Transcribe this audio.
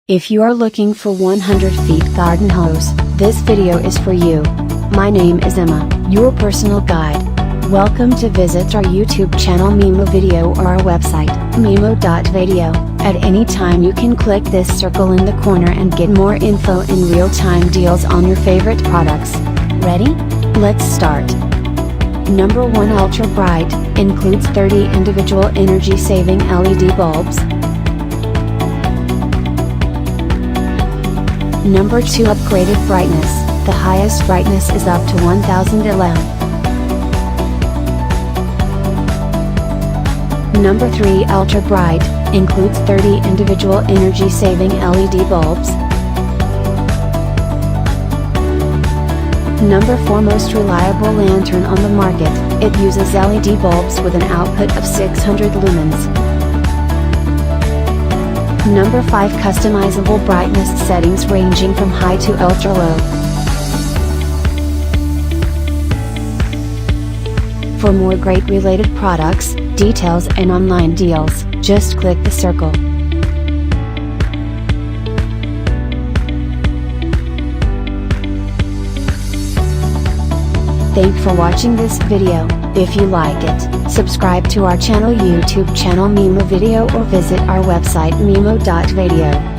If you are looking for 100 feet garden hose, this video is for you. My name is Emma, your personal guide. Welcome to visit our YouTube channel Mimo Video or our website, mimo.video. At any time you can click this circle in the corner and get more info and real-time deals on your favorite products. Ready? Let's start. Number 1 Ultra Bright, includes 30 individual energy-saving LED bulbs. Number 2 Upgraded Brightness, the highest brightness is up to 1000 lm. Number 3 Ultra Bright, includes 30 individual energy-saving LED bulbs. Number 4 Most reliable lantern on the market, it uses LED bulbs with an output of 600 lumens. Number 5 Customizable brightness settings ranging from high to ultra low. For more great related products, details and online deals, just click the circle. Thanks for watching this video. If you like it, subscribe to our channel YouTube channel Mimo Video or visit our website mimo.video.